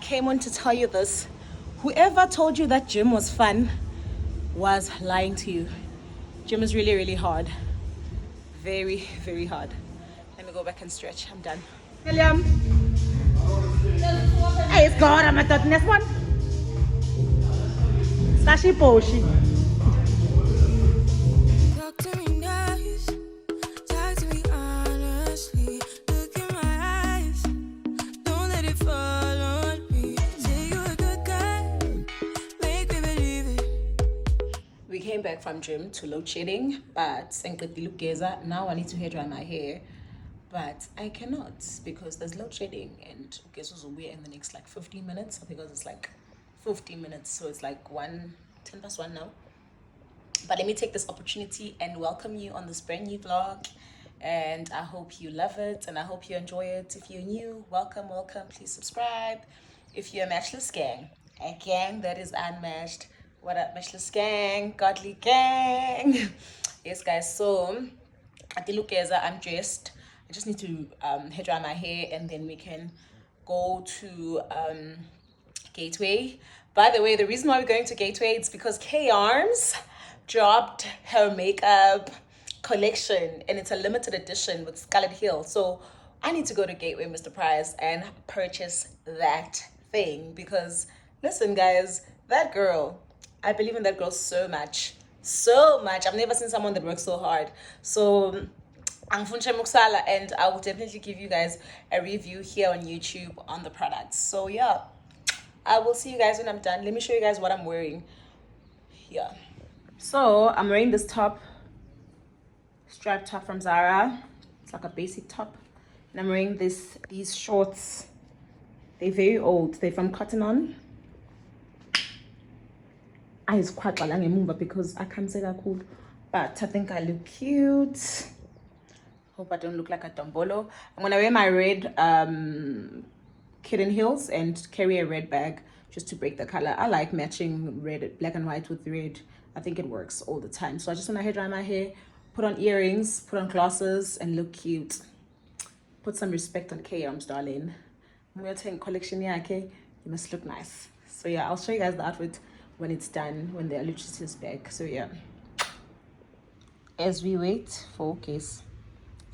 came on to tell you this. Whoever told you that gym was fun was lying to you. Gym is really, really hard. Very, very hard. Let me go back and stretch. I'm done. William. Hey, it's God. I'm at that next one. Sashi Poshi. Talk to me nice. Talk to me honestly. Look in my eyes. Don't let it fall on me. Say you're a good guy. Make me believe it. We came back from gym to load shedding, but now I need to hair dry my hair. But I cannot because there's load shedding and guess what's we're in the next like 15 minutes because it's like 15 minutes, so it's like 10 past 1 now. But let me take this opportunity and welcome you on this brand new vlog, and I hope you love it and I hope you enjoy it. If you're new, welcome. Please subscribe. If you're a matchless gang, a gang that is unmatched, what up matchless gang, godly gang. Yes guys, so at the look as I'm dressed. I just need to hair dry my hair and then we can go to Gateway. By the way, the reason why we're going to Gateway is because K Arms dropped her makeup collection and it's a limited edition with Scarlet Hill. So I need to go to Gateway, Mr. Price, and purchase that thing because listen guys, that girl, I believe in that girl so much. I've never seen someone that works so hard. So and I will definitely give you guys a review here on YouTube on the products. So yeah, I will see you guys when I'm done. Let me show you guys what I'm wearing here. So I'm wearing this top, striped top from Zara. It's like a basic top, and I'm wearing these shorts. They're very old. They're from Cotton On. It's quite because I can't say that cool, but I think I look cute. Hope I don't look like a dombolo. I'm gonna wear my red kitten heels and carry a red bag just to break the color. I like matching red, black and white with red. I think it works all the time. So I just want to hair dry my hair, put on earrings, put on glasses, and look cute. Put some respect on K-Arms, darling. When you're taking collection, yeah, okay, you must look nice. So yeah, I'll show you guys the outfit when it's done, when the electricity is back. So yeah, as we wait for case.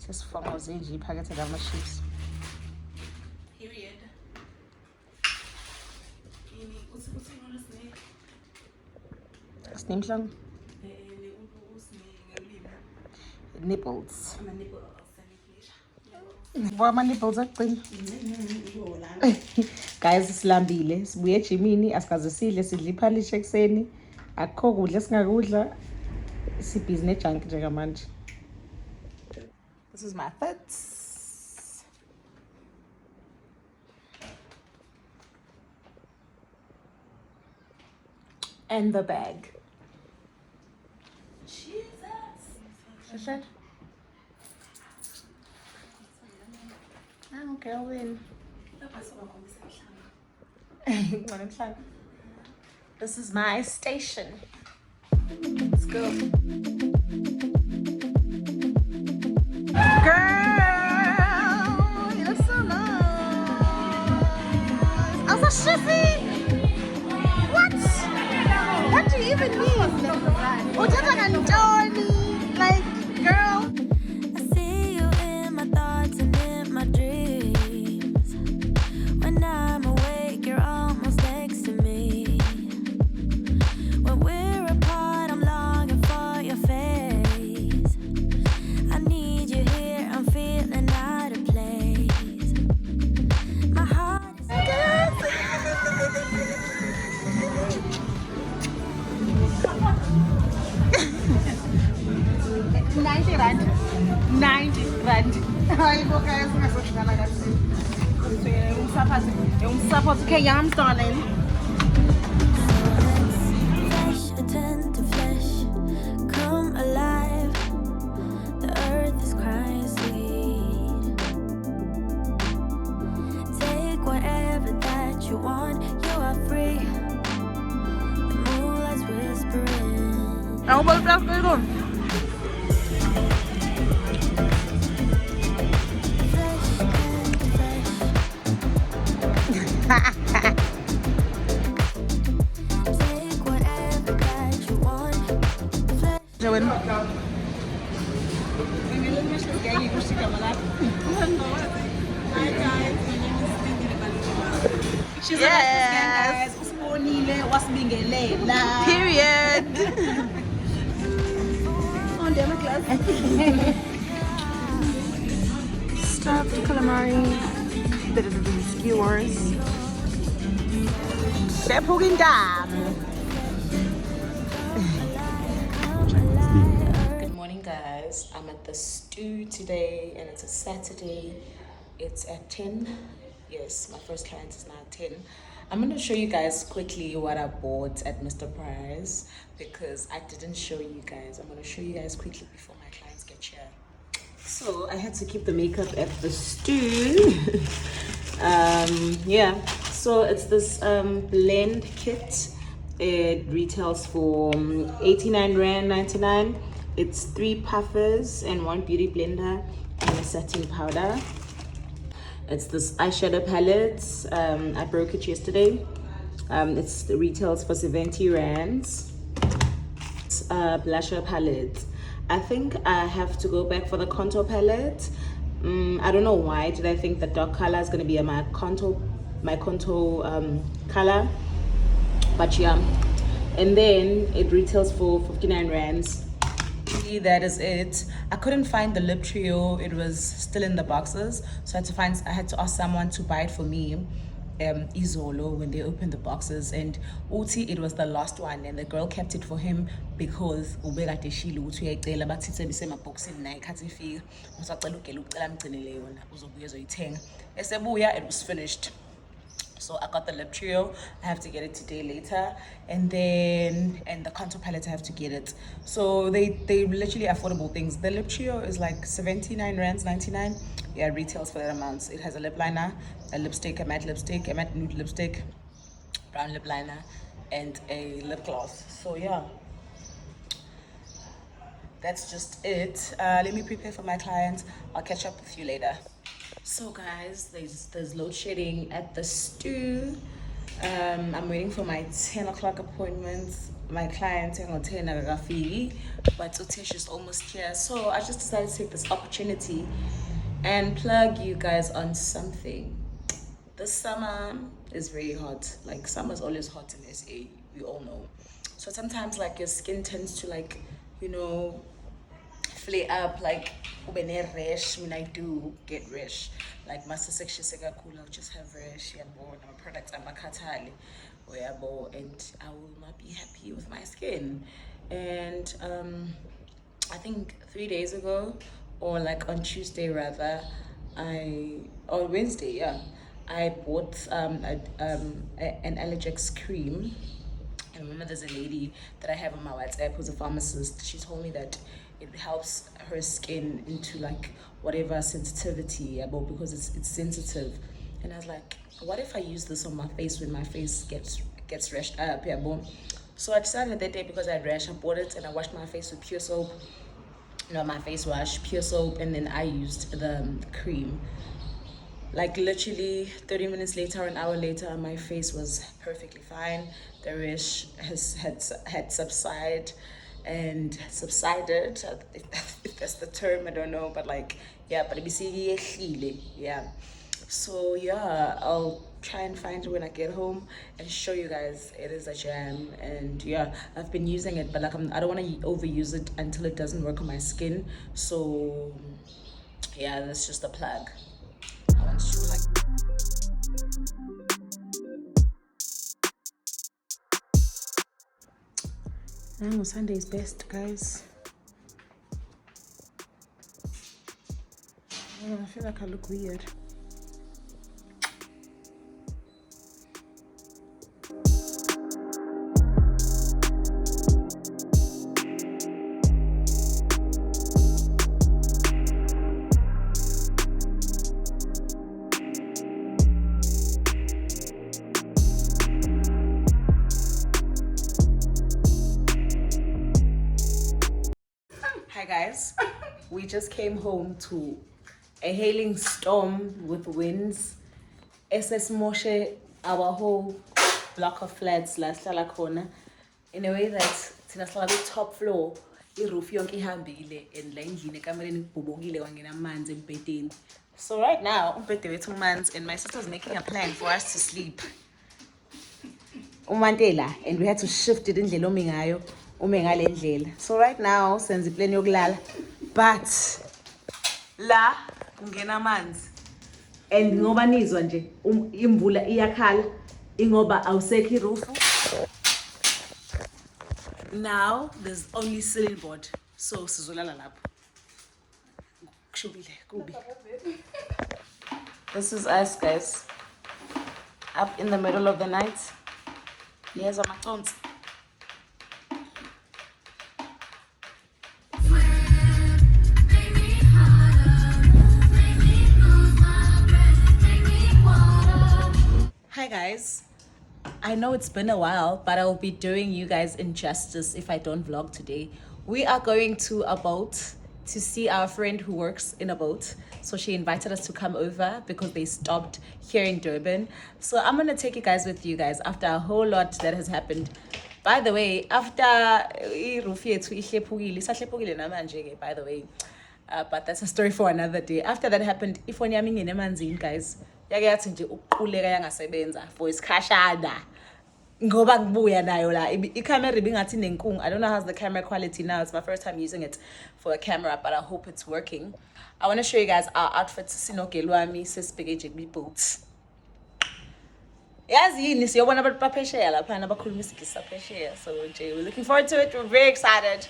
Just from Ozeji, packet of my chips. Period. Name song? Nipples. What my nipples are clean. Guys, silambile. Sibuye ejimini asikaze sidle sidle iphalishe ekseni. Akukho kudla singakudla. Sibhizi junk njengamanje. This is my fits. And the bag. Jesus. I'm going. This is my station. Let's go. Girl, you look so nice. I was a shizzy. What do you even mean? Oh, just like a Johnny. Like, girl. I see you in my thoughts and in my dreams. When I'm awake, you're almost next to me. When we're apart, I'm longing for your face. I need you here, I'm feeling out of place. My heart is 90 rand. 90 rand. Hayi bo guys, ngasodlala kahle. Support K-Arms, darling. flesh, attend to flesh. Come alive. The earth is crying sweet. Take whatever that you want. You are free. The moonlight's whispering. Ako ba plus ko yun? Flesh and flesh. Hi guys, my name is Cindy Lebalujima. She's a Yes. guys. Usibonile wasibingelela. Period. On the other class. Stuffed calamari, bit of the skewers. Sephukile intamo. Good morning guys. I'm at the stew today and it's a Saturday. It's at 10. Yes, my first client is now at 10. I'm going to show you guys quickly what I bought at Mr. Price because I didn't show you guys. I'm going to show you guys quickly before my clients get here. So I had to keep the makeup at the stew. Yeah, so it's this blend kit. It retails for 89 rand 99. It's 3 puffers and 1 beauty blender and a setting powder. It's this eyeshadow palette. I broke it yesterday. It retails for 70 rands. It's a blusher palette. I think I have to go back for the contour palette. I don't know why did I think the dark color is going to be my contour color, but yeah. And then it retails for 59 rands. That is it. I couldn't find the lip trio. It was still in the boxes, so I had to ask someone to buy it for me. Izolo when they opened the boxes, and Uti, it was the last one, and the girl kept it for him because ubekade shilo ukuthi uyayicela bathi sebisemaboxini naye khathi ifika usacela ugela ucela amgcinele yona uzobuya ezoyithenga esebuya. It was finished. So I got the lip trio. I have to get it today later, and the contour palette I have to get it. So they literally affordable things. The lip trio is like 79 rands 99. Yeah, retails for that amount. It has a lip liner, a lipstick, a matte nude lipstick, brown lip liner, and a lip gloss. So yeah, that's just it. Let me prepare for my clients. I'll catch up with you later. So guys, there's load shedding at the stew. I'm waiting for my 10 o'clock appointment. My client 10 or 10 agafiki, but Utesh is almost here. So I just decided to take this opportunity and plug you guys on something. This summer is very hot. Like summer's always hot in SA, we all know. So sometimes like your skin tends to like, flare up, like ubene rash. When I do get rash, like my section cool, I'll just have rash and my products are makatali and I will not be happy with my skin. And I think 3 days ago, or like on Tuesday rather, or Wednesday, yeah, I bought an Allergex cream. I remember there's a lady that I have on my WhatsApp who's a pharmacist. She told me that it helps her skin into like whatever sensitivity about because it's sensitive. And I was like, what if I use this on my face when my face gets rashed up? Yeah, boom. So I decided that day because I had rash, I bought it and I washed my face with pure soap. My face wash, pure soap, and then I used the cream. Like literally 30 minutes later, an hour later, my face was perfectly fine. The rash had subsided, if that's the term, I don't know, but like, yeah, but yeah. So yeah, I'll try and find it when I get home and show you guys. It is a jam, and yeah, I've been using it, but like I don't want to overuse it until it doesn't work on my skin. So yeah, that's just a plug. I want to like. Sunday is best, guys. I feel like I look weird. Hi guys, we just came home to a hailing storm with winds. SS Moshe, our whole block of flats, La Corner, in a way that Tina the top floor, iroof yonke ihambile and la endlini ekamereni kubhobokile kwangena amanzi embhedeni. So right now umbhede wethu umanzi and my sister's making a plan for us to sleep. Umantela and we had to shift it indlela omi ngayo ume ngale ndlela. So right now senze plan yokulala but la kungena amanzi and ngoba nizwa nje imvula iyakhala ingoba awusekho iroof. Now there's only ceiling board, so sizolala lapho. Kushubile kubi. This is us, guys, up in the middle of the night. Yes, I'm at Hi guys. I know it's been a while, but I will be doing you guys injustice if I don't vlog today. We are going to a boat to see our friend who works in a boat. So she invited us to come over because they stopped here in Durban. So I'm going to take you guys with you guys after a whole lot that has happened. By the way, after by the way, but that's a story for another day. After that happened, ifoni yami ingene emanzini guys. Yake yathi nje ukuquleka yangasebenza for isikhashana. Ngoba ngibuya nayo la i-camera ibingathi nenkungu. I don't know how's the camera quality now. It's my first time using it for a camera, but I hope it's working. I want to show you guys our outfits. Sinogelwami sesibheke nje boots. Yazi yini siyobona abantu baphesheya lapha abakhuluma isigisi saphesheya. So we're looking forward to it. We're very excited.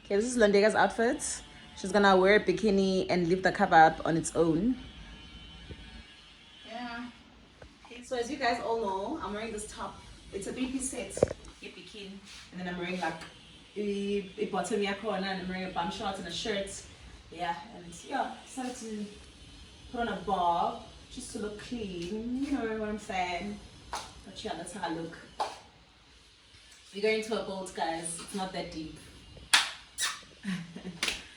Okay, this is Londega's outfit. She's gonna wear a bikini and leave the cover up on its own. So as you guys all know, I'm wearing this top. It's a 3-piece set, a bikini, and then I'm wearing like a bottom yakona, and I'm wearing a bum shorts and a shirt. Yeah, and yeah, decided to put on a bob just to look clean. You know what I'm saying? But yeah, that's how I look. We're going to a boat, guys. It's not that deep.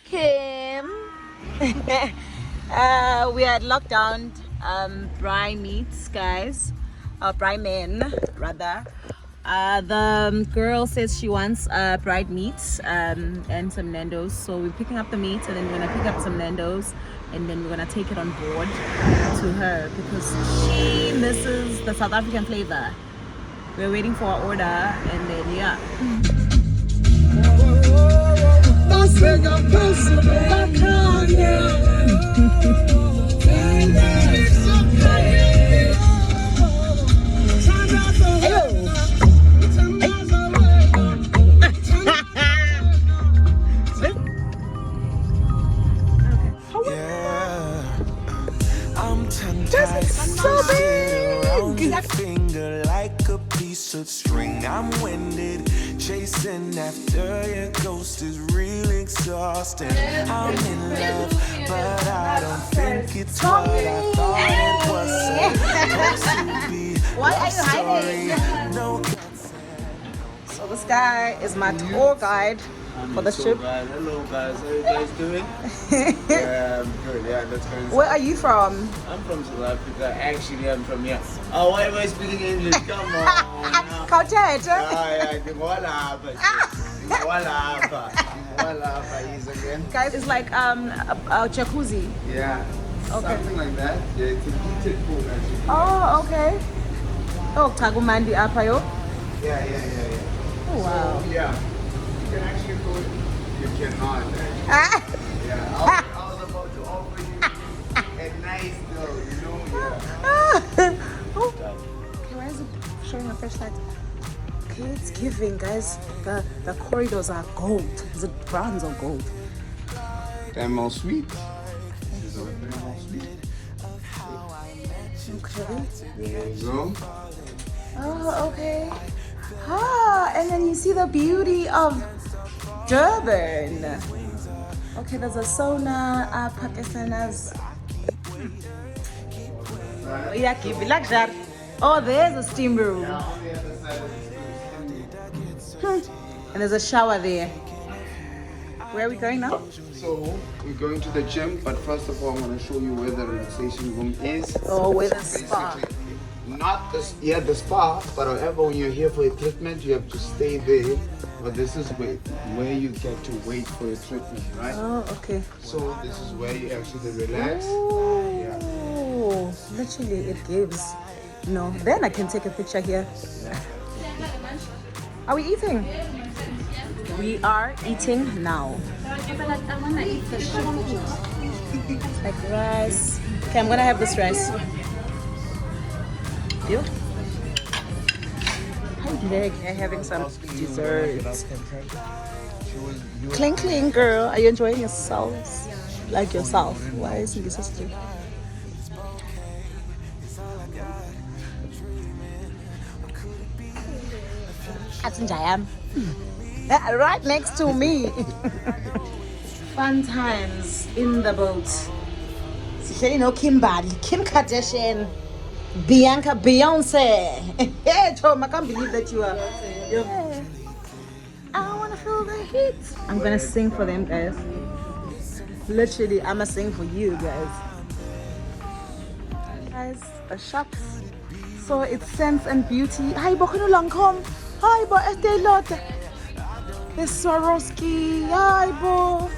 Kim. We had lockdown. Bri meats, guys. Bri men, rather. The girl says she wants bride meats and some Nando's. So we're picking up the meat and then we're gonna pick up some Nando's and then we're gonna take it on board to her because she misses the South African flavor. We're waiting for our order and then yeah. String, I'm winded, chasing after your ghost is real exhausting. I'm in love, but I don't think it's what I thought it was supposed to be. Why are you hiding? No. So this guy is my tour guide for the ship. Hello guys, how are you guys doing? Yeah, I'm good. Yeah, that's good. Where are you from? I'm from South Africa. Actually, I'm from here. Oh, why am I speaking English? Come on. Culture. Yeah, he's again. Guys, it's like a jacuzzi. Yeah, Okay. something like that. Yeah, it's a heated pool actually. Oh, okay. Oh, Tagumandi Apayo. Yeah. Oh, wow. So, yeah, you can actually go. You cannot. Actually. Ah. Yeah, I was about to offer you a nice girl, you know. Yeah. Oh. Okay, why is it showing a flashlight? Okay, it's giving, guys. The corridors are gold. Is it bronze or gold? Thermal suite. This is a thermal suite. Okay. There you go. Oh, okay. Ah, and then you see the beauty of Durban. Okay, there's a sauna, Pakistanas. Yeah, keep it like that. Oh, there's a steam room. And there's a shower there. Where are we going now? So we're going to the gym, but first of all, I'm going to show you where the relaxation room is. Oh, where the spa. Basically, Not the yeah the spa, but however when you're here for a treatment, you have to stay there. But this is where you get to wait for your treatment, right? Oh, okay. So this is where you actually relax. Oh, literally it gives. No, then I can take a picture here. Are we eating? We are eating now. Like rice. Okay, I'm gonna have this rice. You? Hi, Nick. I'm having some dessert. Cling, cling, girl. Are you enjoying yourself? Like yourself? Why is he sister? Right next to me. Fun times in the boat. You know, Kim Kardashian, Bianca, Beyonce. Hey, Tom, I can't believe that you are. I want to feel the heat. I'm gonna sing for them, guys. Literally, I'ma sing for you guys. Guys, the shops. So it's Sense and Beauty. Hi, bo kuno lang kom. Hi, bo Estee Lauder. It's Swarovski. Hi, bo.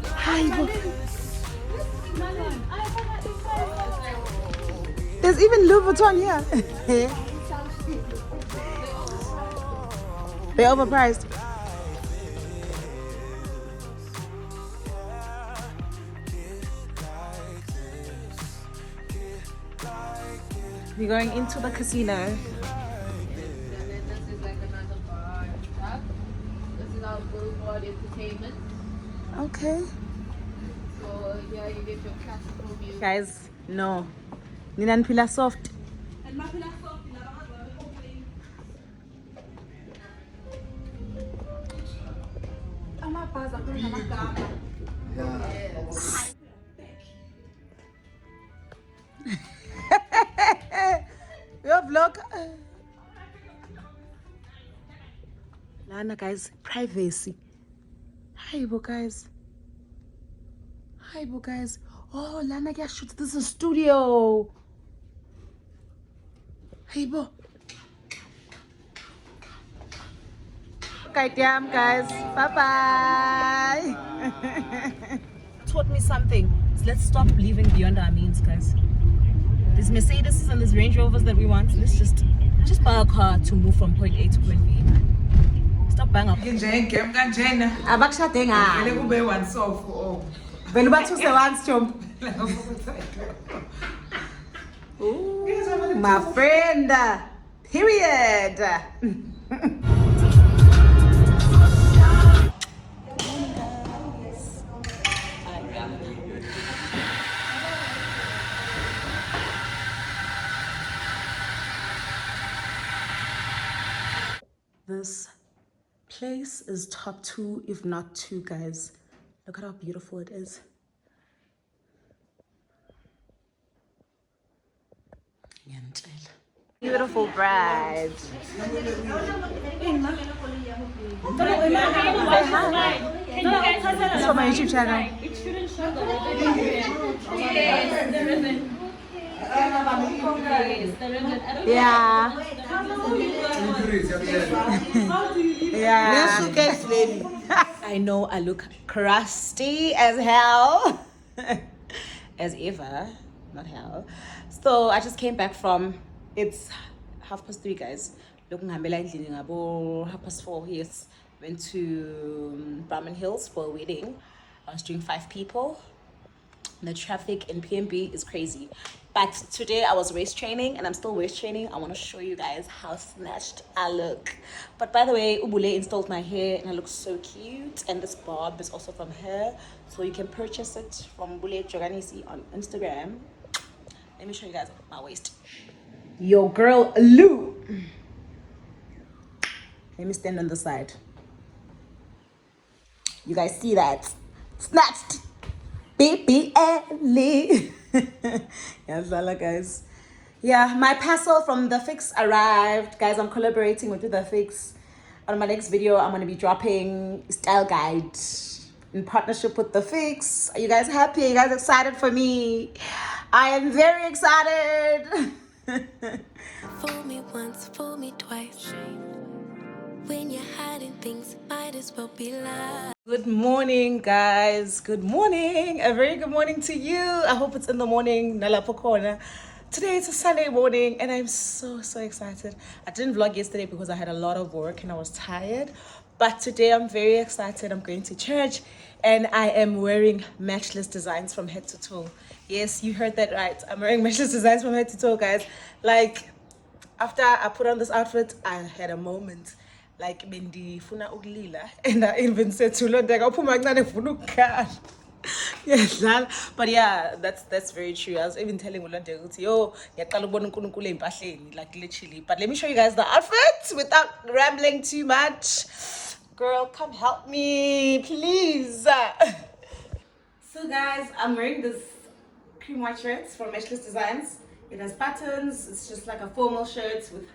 Hi, bo. There's even Louis Vuitton here. They're overpriced. We're going into the casino. This is like another bar shop. This is our billboard entertainment. Okay. So here you get your classical music. Guys, no. Ninan pila soft. Your vlog. Lana, guys, privacy. Hi, bo guys. Hi, bo guys. Oh, Lana, yeah, shoot. This is a studio. Hey, bo. Okay, damn, guys. Bye bye. Taught me something. So let's stop living beyond our means, guys. There's Mercedes and there's Range Rovers that we want. Let's just buy a car to move from point A to point B. Stop buying up. Abakshade ngani? Vele bathuse once, Chom. Ooh, my friend. Period. This place is top 2, if not 2, guys. Look at how beautiful it is. Beautiful bride. It's for my YouTube channel. It shouldn't show the ribbon. Yeah. Yeah. I know I look crusty as hell. As ever. Not hell. So I just came back from, it's 3:30, guys. Looking at 4:30. Yes. Went to Brahman Hills for a wedding. I was doing 5 people. The traffic in PMB is crazy. But today I was waist training and I'm still waist training. I want to show you guys how snatched I look. But by the way, Ubule installed my hair and I look so cute. And this bob is also from her. So you can purchase it from Ubule Joganisi on Instagram. Let me show you guys my waist. Yo girl, Lou. Let me stand on the side. You guys see that? Snatched. BBLE. Yes, Lala, guys. Yeah, my parcel from The Fix arrived. Guys, I'm collaborating with The Fix. On my next video, I'm going to be dropping style guide in partnership with The Fix. Are you guys happy? Are you guys excited for me? I am very excited. Fool me once, fool me twice. When you're hiding things, might as well be lies. Good morning, guys. Good morning. A very good morning to you. I hope it's in the morning. Nalapho khona. Today it's a Sunday morning and I'm so excited. I didn't vlog yesterday because I had a lot of work and I was tired. But today I'm very excited. I'm going to church and I am wearing matchless designs from head to toe. Yes, you heard that right. I'm wearing matchless designs from head to toe, guys. Like, after I put on this outfit, I had a moment. Like bendifuna ukulila and I even said to Lord, uphuma kancane ngifuna ukukhala. Yes, but yeah, that's very true. I was even telling Ulonde ukuthi yo ngiyaqala ukubona uNkulunkulu ezimpahleni, like literally. But let me show you guys the outfit without rambling too much. Girl, come help me, please. So guys, I'm wearing this cream white shirt from Matchless Designs. It has buttons. It's just like a formal shirt with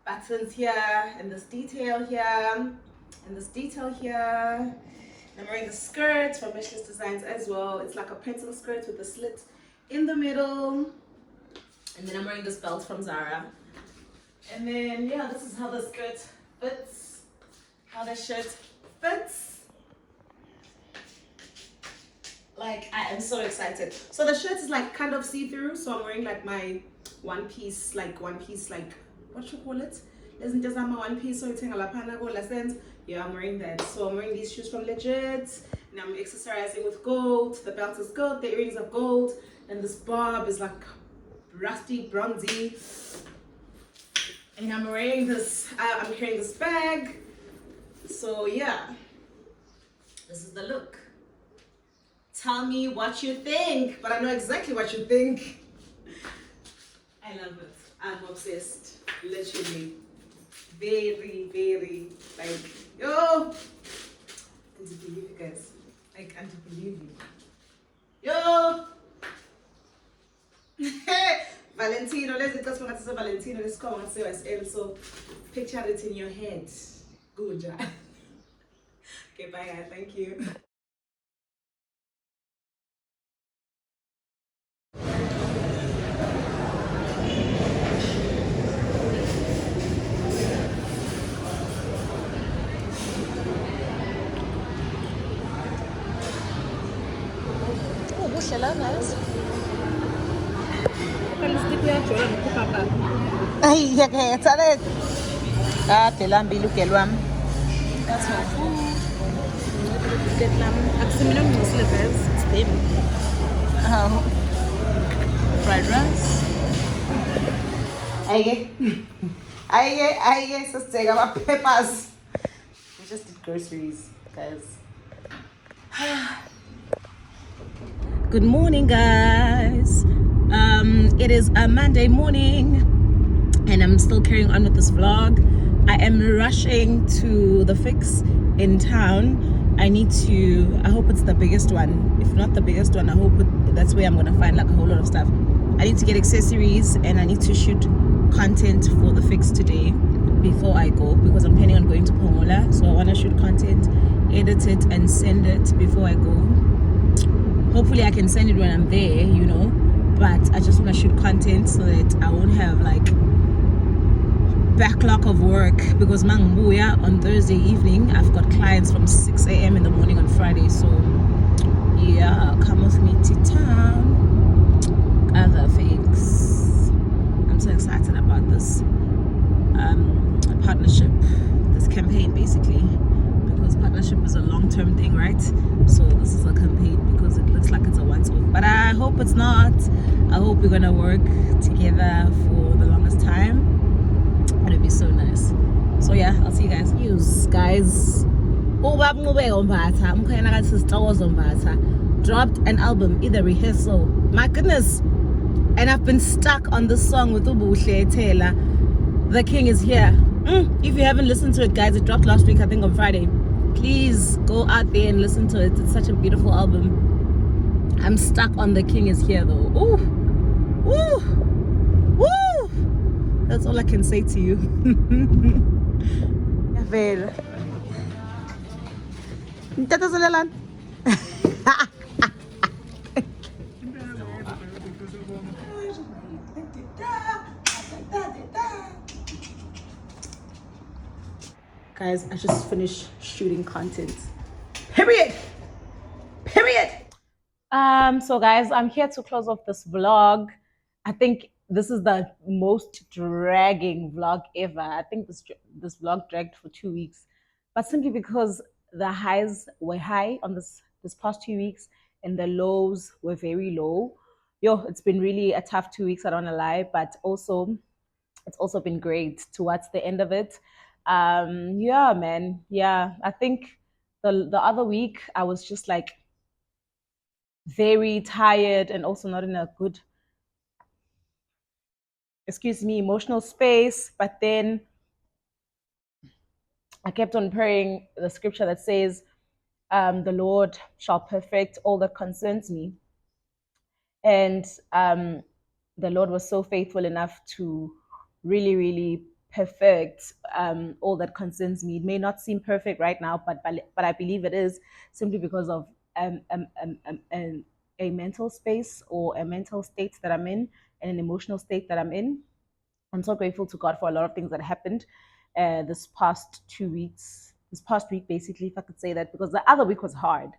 buttons here and this detail here and this detail here. I'm wearing the skirt from Matchless Designs as well. It's like a pencil skirt with a slit in the middle. And then I'm wearing this belt from Zara. And then yeah, this is how the skirt fits, how the shirt fits. Like, I am so excited. So the shirt is like kind of see-through, so I'm wearing like my one piece, like what you call it? Isn't just my one piece, so it's in a lapana go lessons. Yeah, I'm wearing that. So I'm wearing these shoes from Legit, and I'm accessorizing with gold. The belt is gold, the earrings are gold, and this bob is like rusty, bronzy. And I'm wearing this, I'm carrying this bag. So yeah, this is the look. Tell me what you think, but I know exactly what you think. I love it. I'm obsessed. Literally. Very, like, yo! Can't believe you guys. I can't believe you. Yo! Valentino, let's discuss what I Valentino. Let's come and say as so picture it in your head. Good job. Okay, bye guys. Thank you. Ay, yakhetha le. Kade lambile ugelwami. That's my food. Akusimina ngicosile vez. It's them. Oh. Fried rice. Ayike, sisiteka ama peppers. We just did groceries, guys. Good morning, guys. It is a Monday morning and I'm still carrying on with this vlog. I am rushing to the Fix in town. I hope it's the biggest one. If not the biggest one, I hope that's where I'm gonna find like a whole lot of stuff. I need to get accessories and I need to shoot content for the Fix today before I go, because I'm planning on going to Pongola. So I want to shoot content, edit it and send it before I go. Hopefully I can send it when I'm there, you know, but I just want to shoot content so that I won't have like backlog of work, because Mangbuya on Thursday evening I've got clients from 6 a.m. in the morning on Friday. So yeah, come with me to town. Other Fix. I'm so excited about this partnership, this campaign basically, because partnership is a long-term thing, right? So this is a campaign because it looks like it's a once-off, but I hope it's not. I hope we're gonna work together for the longest time. It'll be so nice. So yeah, I'll see you guys. News, guys. Dropped an album, either rehearsal. My goodness. And I've been stuck on this song with Ubuhle Taylor. The King is Here. If you haven't listened to it, guys, it dropped last week, I think on Friday. Please go out there and listen to it. It's such a beautiful album. I'm stuck on The King is Here though. Ooh. Woo. Woo. That's all I can say to you. Guys, I just finished shooting content. Period. Period. So guys, I'm here to close off this vlog. I think this is the most dragging vlog ever. I think this vlog dragged for 2 weeks, but simply because the highs were high on this past 2 weeks and the lows were very low. Yo, it's been really a tough 2 weeks. I don't wanna lie, but also it's also been great towards the end of it. Yeah, man. Yeah, I think the other week I was just like very tired and also not in a good, excuse me, emotional space. But then I kept on praying the scripture that says, the Lord shall perfect all that concerns me. And the Lord was so faithful enough to really, really perfect all that concerns me. It may not seem perfect right now, but I believe it is, simply because of a mental space or a mental state that I'm in and an emotional state that I'm in. I'm so grateful to God for a lot of things that happened this past 2 weeks. This past week, basically, if I could say that, because the other week was hard.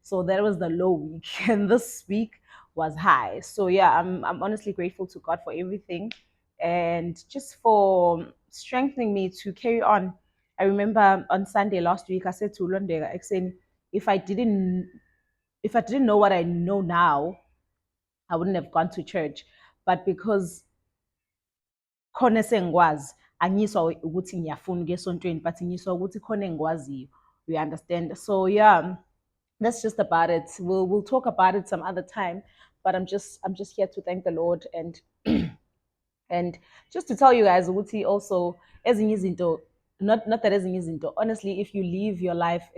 So that was the low week, and this week was high. So yeah, I'm honestly grateful to God for everything, and just for strengthening me to carry on. I remember on Sunday last week, I said to Londega, saying, if I didn't if I didn't know what I know now, I wouldn't have gone to church. But because khona sengikwazi anyiswa ukuthi ngiyafuna ukuya esontweni but ngiswa ukuthi khona engikwaziyo, you understand. So yeah, that's just about it. We'll talk about it some other time, but I'm just here to thank the Lord and and just to tell you guys ukuthi also ezinye izinto, not that ezinye izinto, honestly, if you live your life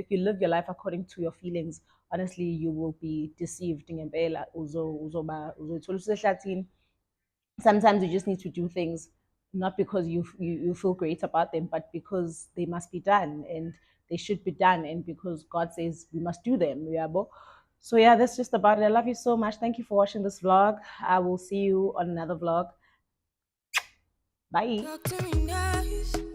according to your feelings, honestly you will be deceived ngempela. Uzothola usehlathini. Sometimes you just need to do things not because you feel great about them, but because they must be done and they should be done, and because God says we must do them. Yeah, so yeah, that's just about it. I love you so much. Thank you for watching this vlog. I will see you on another vlog. Bye. Talk to me nice.